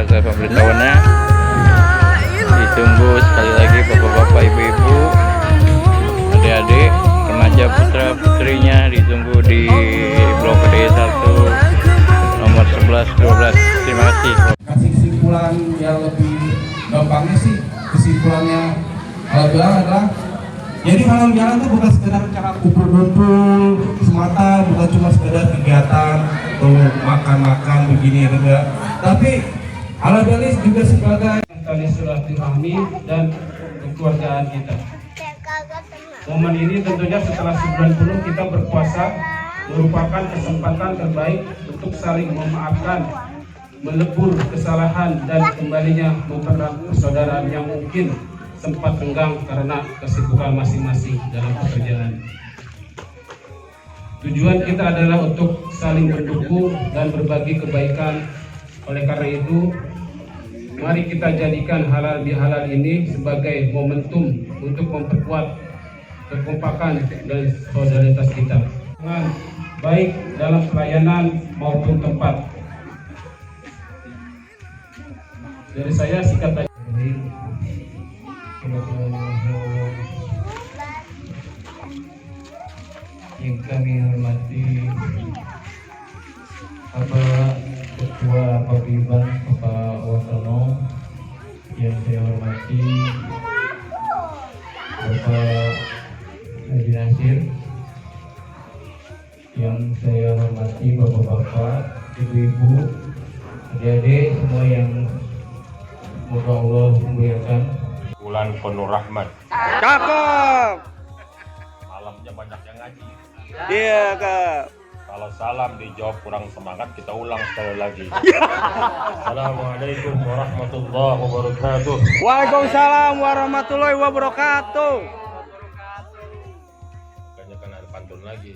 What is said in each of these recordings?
atas pemberitahuannya. Ditunggu sekali lagi bapak-bapak, ibu-ibu, adik-adik, remaja, putra-putrinya ditunggu di Blok D1 nomor 11 12. Terima kasih. Kasih kesimpulan yang lebih gampangnya sih, kesimpulannya bilang adalah jadi halal bihalal itu bukan sekedar cara kumpul-kumpul semata, bukan cuma sekedar kegiatan atau makan-makan begini enggak, tapi halal bihalal juga sebagai tali silaturahmi dan kekeluargaan kita. Momen ini tentunya setelah sebulan penuh kita berpuasa merupakan kesempatan terbaik untuk saling memaafkan, melebur kesalahan dan kembalinya mempererat persaudaraan yang mungkin sempat renggang karena kesibukan masing-masing dalam pekerjaan. Tujuan kita adalah untuk saling mendukung dan berbagi kebaikan. Oleh karena itu, mari kita jadikan halal bihalal ini sebagai momentum untuk memperkuat kekompakan dan solidaritas kita, baik dalam pelayanan maupun tempat. Dari saya singkat saja. Yang kami hormati Bapak Ketua Paguyuban Bapak Wasono, yang saya hormati Bapak Haji Nasir, yang saya hormati bapak-bapak, ibu-ibu, adik-adik semua yang semoga Allah memuliakan. Bulan penuh rahmat. Cakep. Malamnya banyak yang ngaji. Iya, Kak. Kalau salam dijawab kurang semangat, kita ulang sekali lagi. Assalamualaikum warahmatullahi wabarakatuh. Waalaikumsalam warahmatullahi wabarakatuh. Kayaknya kan ada pantun lagi.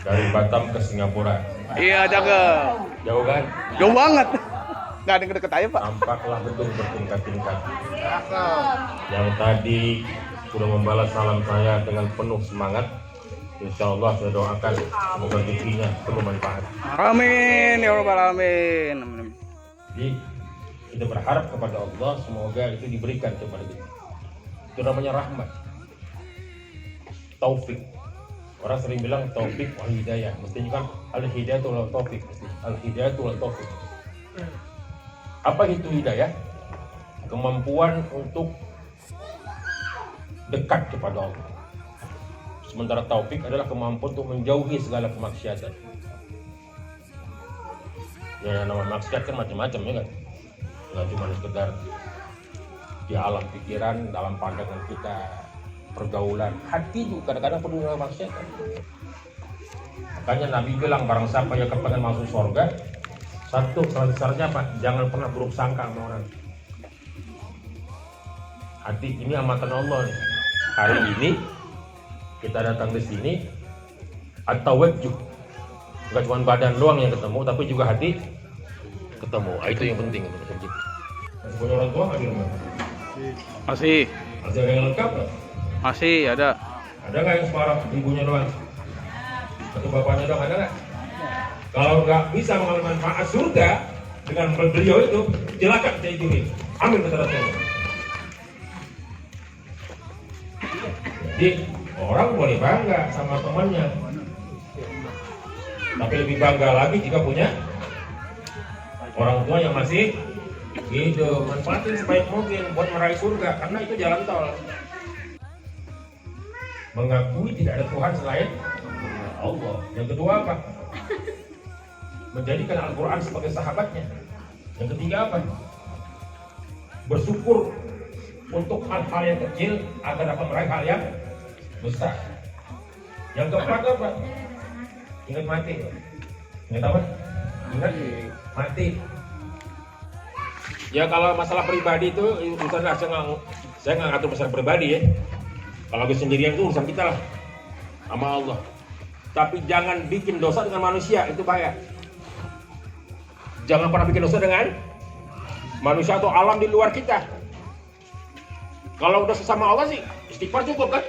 Dari Batam ke Singapura. Iya, cakep. Jauh kan? Jauh banget. Nggak ada yang deket aja, Pak. Nampaklah gedung bertingkat-tingkat. Yang tadi sudah membalas salam saya dengan penuh semangat. Insya Allah saya doakan semoga rezekinya penuh manfaat. Amin ya rabbal alamin. Amin. Jadi kita berharap kepada Allah semoga itu diberikan kepada kita. Itu namanya rahmat, taufik. Orang sering bilang taufik wal hidayah. Mestinya kan al hidayah itu wal taufik. Al hidayah itu wal taufik. Apa itu hidayah? Kemampuan untuk dekat kepada Allah. Sementara taufik adalah kemampuan untuk menjauhi segala kemaksiatan. Ya, nama maksiat kan macam-macam ya kan. Nggak cuma sekedar di alam pikiran, dalam pandangan kita, pergaulan, hati juga kadang-kadang penuh dengan maksiat. Makanya Nabi bilang barang siapa yang kepengen masuk surga, satu syaratnya apa? Jangan pernah buruk sangka sama orang. Hati ini amatan Allah nih. Hari ini kita datang di sini atau wajib, nggak cuma badan doang yang ketemu, tapi juga hati ketemu. Itu yang penting itu. Masih punya orang tua nggak di rumah? Masih. Masih ada yang lengkap nggak? Masih ada. Ada nggak yang separah ibunya doang? Atau bapaknya doang ada nggak? Kalau nggak bisa mengalami manfaat surga dengan beliau itu, silakan saya ijinin. Ambil kesehatannya. Jadi orang boleh bangga sama temannya, tapi lebih bangga lagi jika punya orang tua yang masih hidup. Manfaatin sebaik mungkin buat meraih surga, karena itu jalan tol. Mengakui tidak ada Tuhan selain Allah. Yang kedua apa? Menjadikan Al-Quran sebagai sahabatnya. Yang ketiga apa? Bersyukur untuk hal-hal yang kecil agar dapat meraih hal yang besar. Yang keempat apa? Ingat mati. Ingat apa? Ingat mati. Ya kalau masalah pribadi itu misalnya saya nggak ngatur masalah pribadi ya. Kalau lagi sendirian itu urusan kita lah sama Allah. Tapi jangan bikin dosa dengan manusia, itu bahaya. Jangan pernah bikin dosa dengan manusia atau alam di luar kita. Kalau udah sesama Allah sih istighfar cukup kan?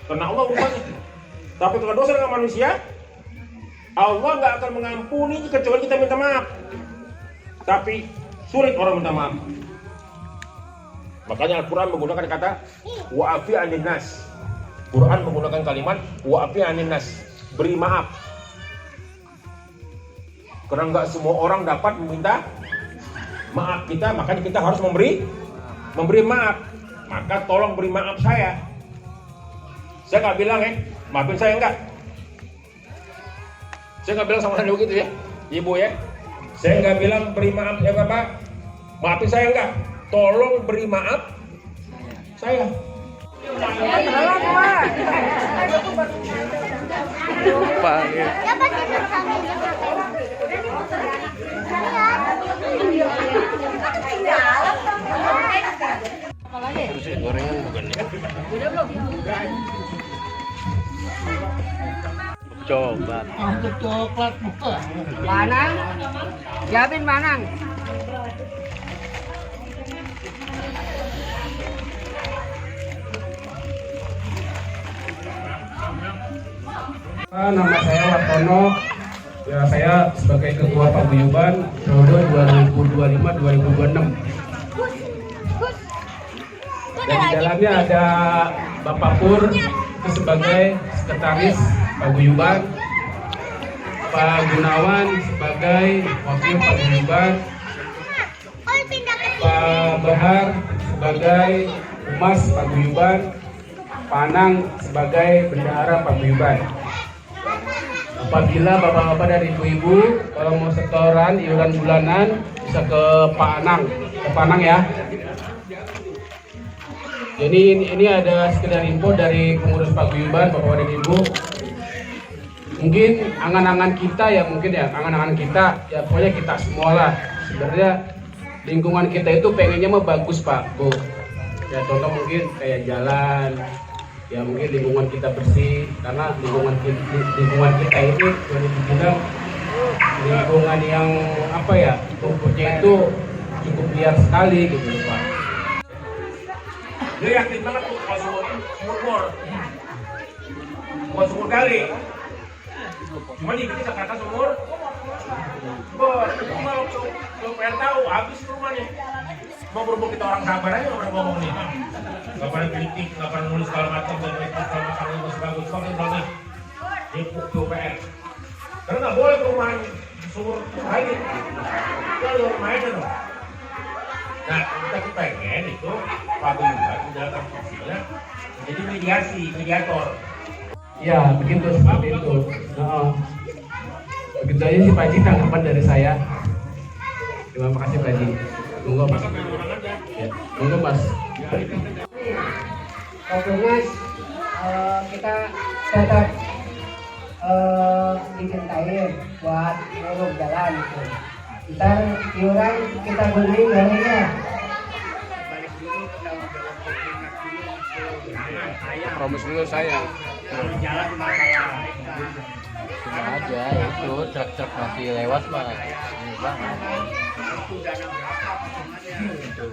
Karena Allah urusannya. Tapi kalau dosa dengan manusia, Allah nggak akan mengampuni kecuali kita minta maaf. Tapi sulit orang minta maaf. Makanya Al-Quran menggunakan kata wa'afi anin nas. Quran menggunakan kalimat wa'afi anin nas, beri maaf. Karena nggak semua orang dapat meminta maaf kita, makanya kita harus memberi maaf. Maka tolong beri maaf saya. Saya nggak bilang maafin saya enggak. Saya nggak bilang sama Anda begitu ya, Ibu ya. Saya nggak bilang beri maaf ya Bapak, maafin saya enggak. Tolong beri maaf saya. Lupa ya. Gorengan bukan ya? Coklat. Untuk coklat buka. Manang, siapin Manang. Nama saya Wartono. Ya, saya sebagai Ketua Paguyuban periode 2025-2026. Dan di dalamnya ada Bapak Pur itu sebagai Sekretaris Paguyuban, Pak Gunawan sebagai Wakil Paguyuban, Pak Bahar sebagai Humas Paguyuban, Pak Anang sebagai Bendahara Paguyuban. Apabila bapak-bapak dan ibu-ibu kalau mau setoran iuran bulanan bisa ke Pak Anang ya. Jadi ini ada sekedar info dari pengurus paguyuban, bapak dan ibu. Mungkin angan-angan kita ya, angan-angan kita ya, pokoknya kita semua lah. Sebenarnya lingkungan kita itu pengennya mah bagus Pak, Bu. Ya contoh mungkin kayak jalan, ya mungkin lingkungan kita bersih, karena lingkungan kita ini boleh dibilang lingkungan yang apa ya, rumputnya itu cukup liar sekali gitu Pak. Dia yakin banget tuh kalau sumur bukan sumur kali. Cuma di kita kata sumur bor. Kalau pengen tahu habis rumahnya. Mau berhubung kita orang sabar aja nggak pernah ngomong nih. Nggak pernah kritik, nggak pernah nulis segala macam, dan itu segala macam itu sebagus soalnya ini PUPR. Karena nggak boleh perumahan sumur lagi. Itu ada rumahnya dong. Nah, kita pengen itu paguyuban dalam fungsinya menjadi mediator. Ya, begitu seperti itu. Begitu aja sih Pak Ji, tanggapan dari saya. Terima kasih Pak Ji. Monggo Mas. Ya, monggo Mas. Oke Mas, kita tetap dicintain buat nguruk jalan gitu. Ntar iuran kita beli garingnya. Promis dulu saya. Cuma aja itu truk-truk masih lewat mah ini banget. Itu.